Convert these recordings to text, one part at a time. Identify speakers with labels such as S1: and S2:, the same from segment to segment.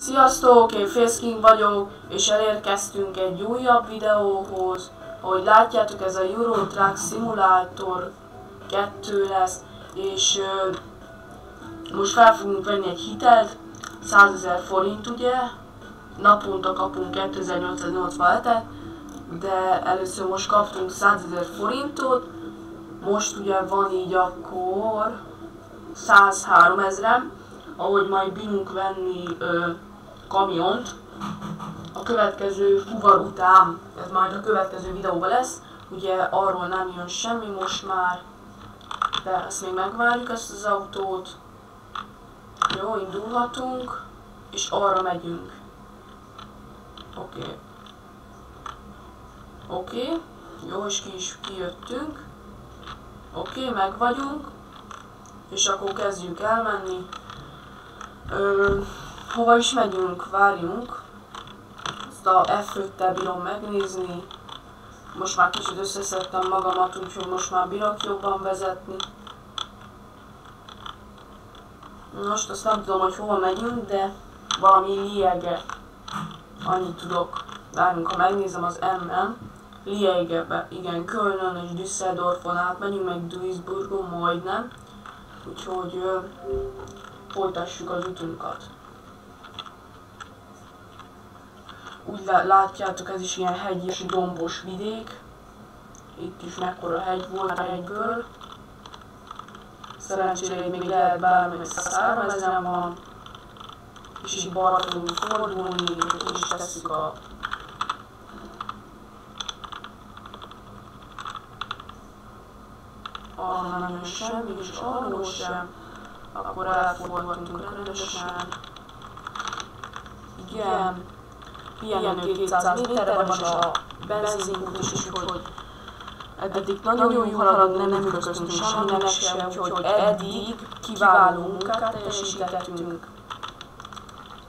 S1: Sziasztok, én Félszking vagyok, és elérkeztünk egy újabb videóhoz. Ahogy látjátok, ez a Euro Truck Simulator 2 lesz, és most fel fogunk venni egy hitelt, 100 000 forint ugye, naponta kapunk 2887-et, de először most kaptunk 100 000 forintot, most ugye van így akkor 103 000, ahogy majd bírunk venni kamiont a következő fuvar után, ez majd a következő videóban lesz, ugye arról nem jön semmi most már, de ezt még megvárjuk, ezt az autót. Jó, indulhatunk, és arra megyünk. Oké, jó, és ki is kijöttünk. Oké, meg vagyunk, és akkor kezdjük elmenni. Hova is megyünk? Várjunk. Ezt a F5-tel bírom megnézni. Most már kicsit összeszedtem magamat, úgyhogy most már bírok jobban vezetni. Most azt nem tudom, hogy hova megyünk, de valami Liege. Annyit tudok. Várjunk, ha megnézem az M-en. Liegebe, igen, Kölnön és Düsseldorfon átmegyünk, meg Duisburgon majdnem. Úgyhogy folytassuk az utunkat. Úgy látjátok, ez is ilyen hegyi és dombos vidék. Itt is mekkora hegy volt a hegyből. Szerencsére még lehet bármely szármezen van. És így balra tudunk fordulni, és is tesszük a arra nem jön semmi, és arról sem. Akkor elfordulhatunk rendesen. Igen. Pihenő 200 méterre van, és a benzinkút is, úgyhogy eddig nagyon jó halad, nem ütköztünk semminek sem, úgyhogy eddig kiváló munkát teljesítettünk.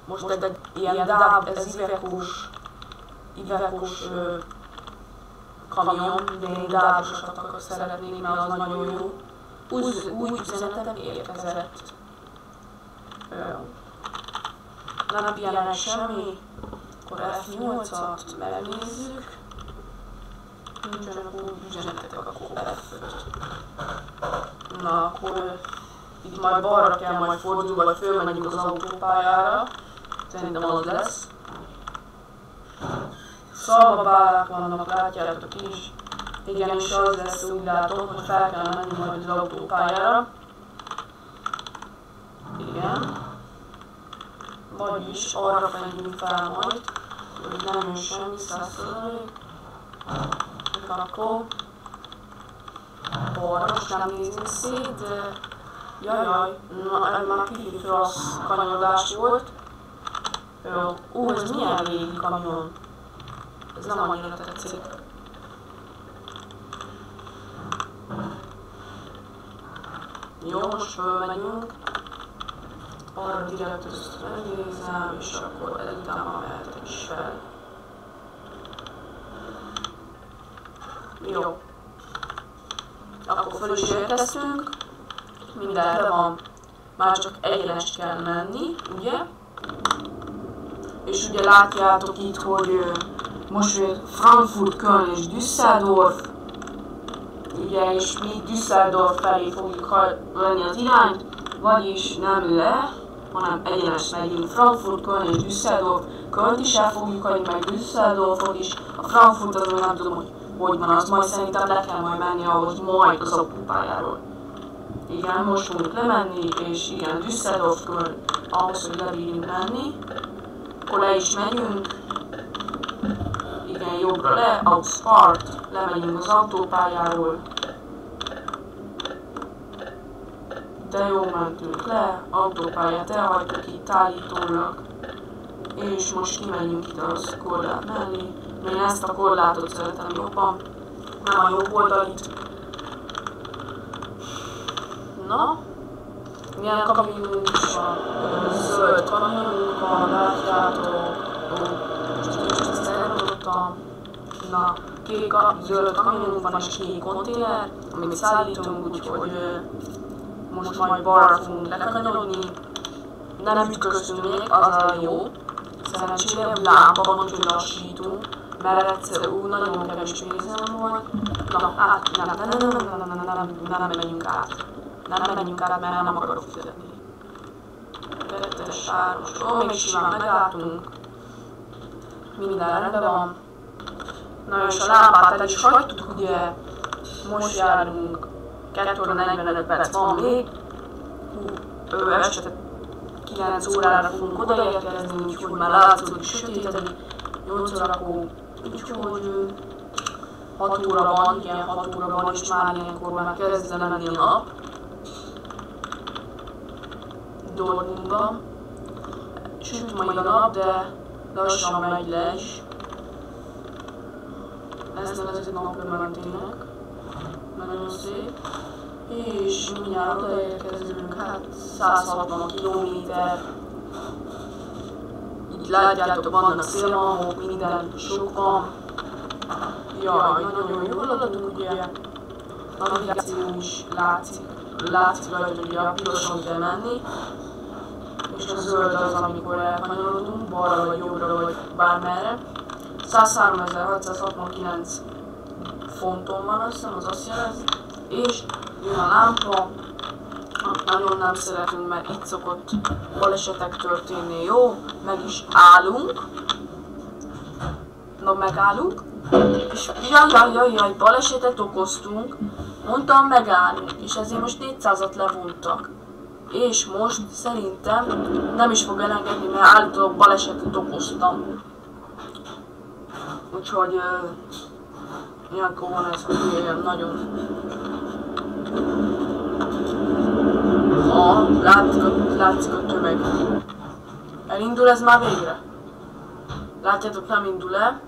S1: Most egy ilyen DAB, ez Iveco-s kamion, de én DAB-osat akkor szeretnék, mert az nagyon jó. Új üzenetem érkezett. Nem pihenek semmi. Akkor F8-at megnézzük. Nincsenek új üzenetek, akkor F5. Na, akkor itt majd balra kell majd fordulni, vagy fölmegyünk az autópályára. Szerintem az lesz. Szalmabálák vannak, látjátok is. Igen, és az lesz, úgy látom, hogy fel kell menni majd az autópályára. Igen. Vagyis arra megyünk fel majd, hogy nem jön semmi 100%. Akkor balra most nem nézünk szét, de jajjaj, na ez már kicsit rossz kanyarodás volt. Jó, ez milyen régi kamion? Ez nem annyira tetszik. Jó, most fölmegyünk. Arra direkt ezt megnézem, és akkor ezután már mehetek is fel. Jó. Akkor fel is érkeztünk. Mindenre van. Már csak egyenest kell menni, ugye? És ugye látjátok itt, hogy most Frankfurt, Köln és Düsseldorf. Ugye, és mi Düsseldorf felé fogjuk venni az irányt, vagyis nem le, hanem egyenes megyünk. Frankfurt, Köln és Düsseldorf. Kölnt is el fogjuk hagyni, meg Düsseldorfot is. A Frankfurt azon nem tudom, hogy van az, majd szerintem le kell majd menni ahhoz majd az autópályáról. Igen, most fogunk lemenni, és igen, Düsseldorf, Köln, ahhoz, hogy lebírjunk menni. Akkor le is megyünk. Igen, jobbra le, Ausfahrt, lemegyünk az autópályáról. De jó, mentünk le, autópályát elhagytuk itt állítólag. És most kimegyünk itt az korlát mellé. Én ezt a korlátot szeretem jobban, nem a jobb oldalit. Na, milyen kamionunk is van? Zöld kamionunk van, látjátok. Most ezt elmondottam. Na, zöld kamionunk van és kék konténer, amit szállítunk, úgyhogy most majd balra fogunk lekanyarodni. Nem ütköztünk még, az a jó. szerencsére lámpa van, úgyhogy lassítunk, mert egyszer nagyon kevés pénzem volt. Na, nem menjünk át. Nem menjünk át, mert nem akarok fizetni. Keretes sáros. Még simán megálltunk. Minden rendben van. Na és a lámpát el is hagytuk, ugye. Most járunk. 2 óra 45 perc van még. Este 9 órára fogunk odaérkezni, úgyhogy már látszódik sötétedik. 8 órakor, úgyhogy 6 óra van, igen, 6 óra van, és már ilyenkor már kezd lenni a nap. Dortmundban. Süt majd a nap, de lassan megy le is. Ezt nevezik naplementének. Nagyon szép. És mindjárt odaérkezünk, hát 160 km. Így látjátok, vannak szélmalmok, minden sok van. Jaj, nagyon jól haladunk, ugye. A navigáció is látszik rajta, hogy a piroson kell menni. És a zöld az, amikor elkanyarodunk, balra vagy jobbra vagy bármerre. 103.669 fonton van, azt hiszem, az azt jelzi. És jön a lámpa. Nagyon nem szeretünk, mert itt szokott balesetek történni, jó? Meg is állunk. Na, megállunk. És jaj, balesetet okoztunk. Mondtam, megállunk. És ezért most 400-at levontak. És most szerintem nem is fog elengedni, mert állítólag balesetet okoztam. Úgyhogy ilyenkor van ez, hogy jöjjön nagyon. Látszik a tömeg. Elindul ez már végre? Látjátok, nem indul el.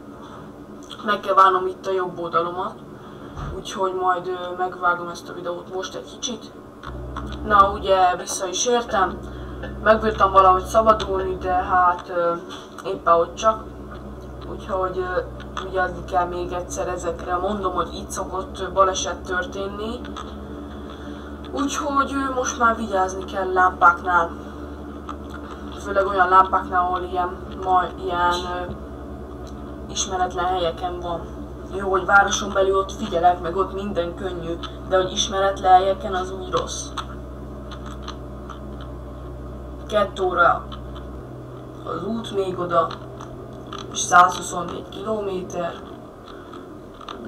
S1: Meg kell várnom itt a jobb oldalomat. Úgyhogy majd megvágom ezt a videót most egy kicsit. Na, ugye vissza is értem. Megbírtam valahogy szabadulni, de hát éppen ott csak. Úgyhogy vigyázni kell még egyszer ezekre. Mondom, hogy itt szokott baleset történni. Úgyhogy most már vigyázni kell lámpáknál. Főleg olyan lámpáknál, ahol ilyen ismeretlen helyeken van. Jó, hogy városon belül ott figyelek, meg ott minden könnyű, de hogy ismeretlen helyeken az úgy rossz. 2 óra az út még oda, és 124 km.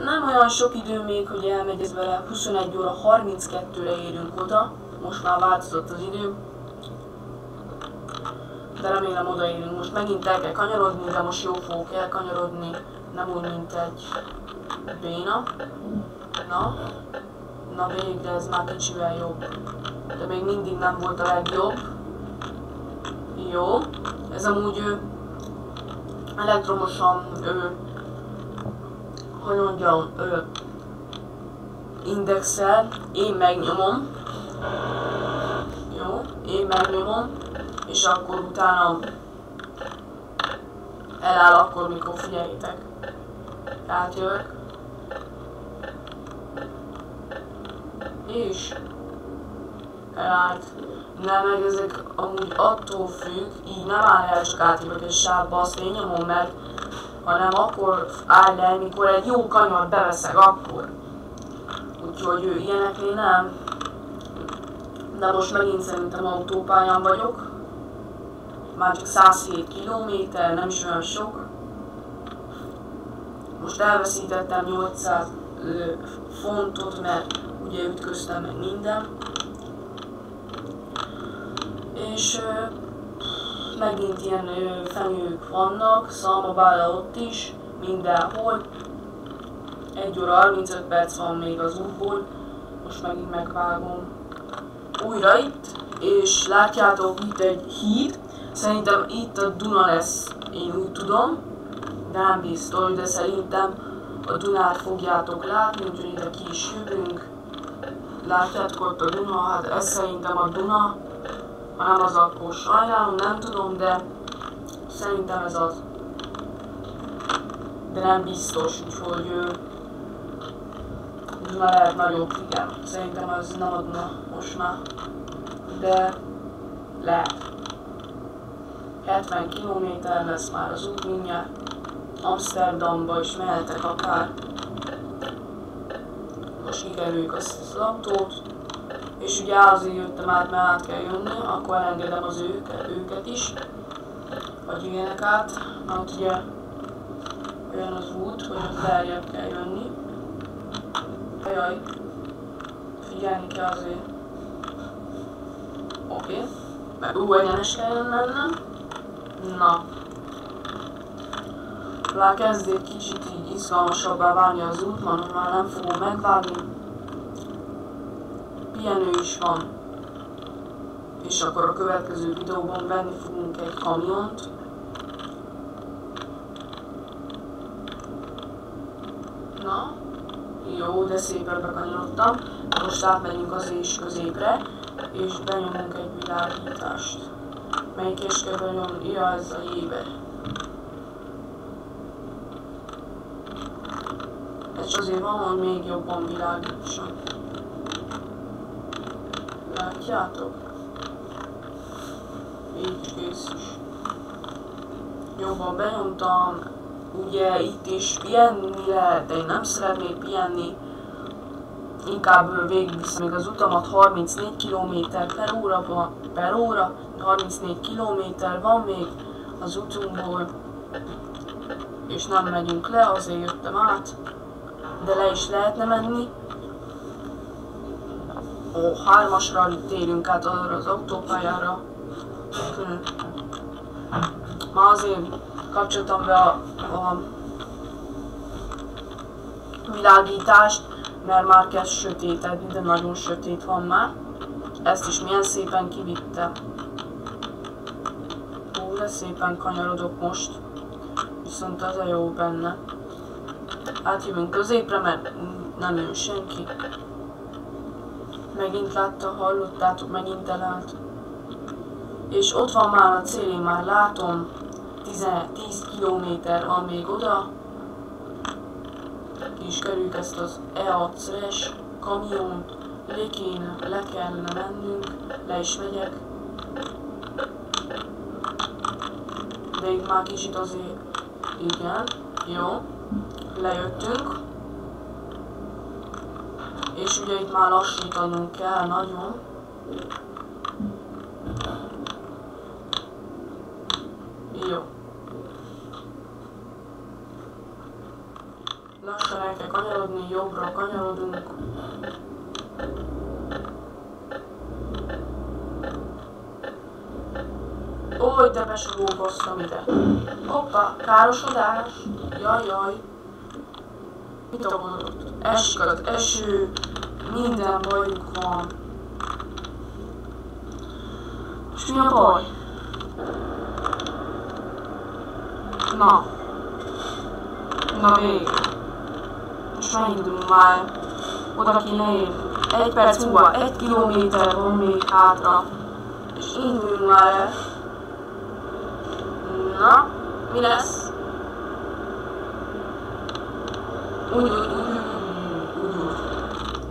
S1: Nem olyan sok idő még, hogy elmegy ez vele, 21 óra 32-re érünk oda, most már változott az idő. De remélem odaérünk. Most megint el kell kanyarodni, de most jól fogok elkanyarodni, nem úgy, mint egy béna. Na végre ez már kicsivel jobb. De még mindig nem volt a legjobb. Jó. Ez amúgy elektromosan, hogy mondjam, indexel. Én megnyomom. Jó, én megnyomom. És akkor utána eláll akkor, mikor figyeljétek. Átjövök. És elállt. Nem, meg ezek amúgy attól függ, így nem áll el, csak átjövök egy sávba, azt én nyomom meg, hanem akkor áll el, mikor egy jó kanyart beveszek, akkor. Úgyhogy ilyeneknél nem. De most megint szerintem autópályán vagyok. Már csak 107 km, nem is olyan sok. Most elveszítettem 800 fontot, mert ugye ütköztem meg minden. És megint ilyen fenyők vannak, szalmabála ott is, mindenhol. 1 óra 35 perc van még az útból, most megint megvágom. Újra itt, és látjátok itt egy híd. Szerintem itt a Duna lesz, én úgy tudom, de nem biztos, de szerintem a Dunát fogjátok látni, úgyhogy ide ki is jövünk. Látjátok ott a Duna, hát ez szerintem a Duna, ha nem az, akkor sajnálom, nem tudom, de szerintem ez az. De nem biztos, úgyhogy Duna lehet nagyobb, igen, szerintem ez nem a Duna most már, de lehet. 70 km lesz már az út mindjárt. Amsterdamba is mehetek akár. Most kikerüljük azt az autót. És ugye azért jöttem át, mert át kell jönni, akkor elengedem az őket is. Hogy jöjjenek át, mert ugye olyan az út, hogy ott lejjebb kell jönni. Jaj, figyelni kell azért. Oké, mert egyenes kell lennem. Na. Már kezd egy kicsit így izgalmasabbá válni az út, mert már nem fogom megvágni. Pihenő is van. És akkor a következő videóban venni fogunk egy kamiont. Na, jó, de szépen bekanyarodtam. Most átmegyünk az és középre, és benyomunk egy világítást. Melyik és kell benyomni? Ja, ez a jébe. Ez azért van, hogy még jobban világítson. Látjátok? Így kész is. Jobban benyomtam. Ugye itt is pihenni lehet, de én nem szeretnék pihenni. Inkább végigviszem még az utamat, 34 km per óra, 34 km van még az utunkból, és nem megyünk le, azért jöttem át, de le is lehetne menni. Ó, 3-asra térünk át arra az autópályára. Már azért kapcsoltam be a világítást, mert már kezd sötétedni, de nagyon sötét van már. Ezt is milyen szépen kivittem. Ó, de szépen kanyarodok most. Viszont az a jó benne. Átjövünk középre, mert nem jön senki. Megint hallottátok, megint elállt. És ott van már a cél, én már látom. 10 km van még oda. Ki is kerüljük ezt az E6-es kamiont. Le kellene mennünk. Le is megyek. De itt már kicsit azért... Igen. Jó. Lejöttünk. És ugye itt már lassítanunk kell nagyon. Jó. Lassan el kell kanyarodni, jobbra kanyarodunk. Ó, de besugóztam ide. Hoppá, károsodás. Jaj. Mit okozott? Esik az eső. Minden bajunk van. És mi a baj? Na végre. Most megindulunk már. Oda kéne érni. 1 perc múlva 1 kilométer van még hátra. És induljunk már el. Na, mi lesz? Úgy.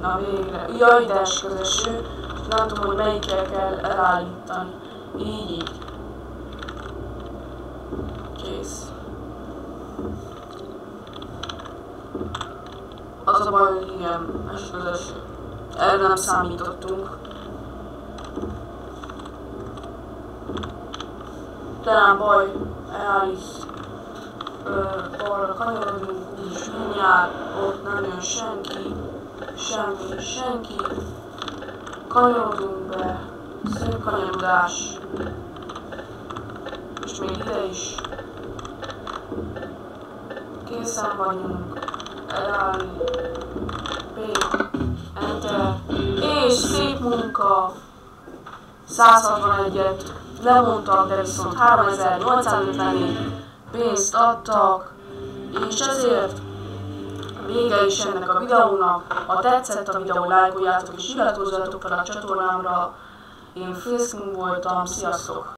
S1: Na végre. Jaj, de esik az eső. Nem tudom, hogy melyikkel kell elállítani. Így. Kész. Az a baj, hogy igen, esik az eső. Erre nem számítottunk. De nem baj, elállít. Balra kanyarodunk, úgyis mindjárt, ott nem jön senki. Senki. Kanyarodunk be. Szép kanyarodás. És még ide is. Készen vagyunk. Elállít. P. Enter. És szép munka. 161-et levontak, de viszont 3854 pénzt adtak. És ezért vége is ennek a videónak. Ha tetszett a videó, lájkoljátok és iratkozzatok fel a csatornámra. Én Facecam voltam, sziasztok!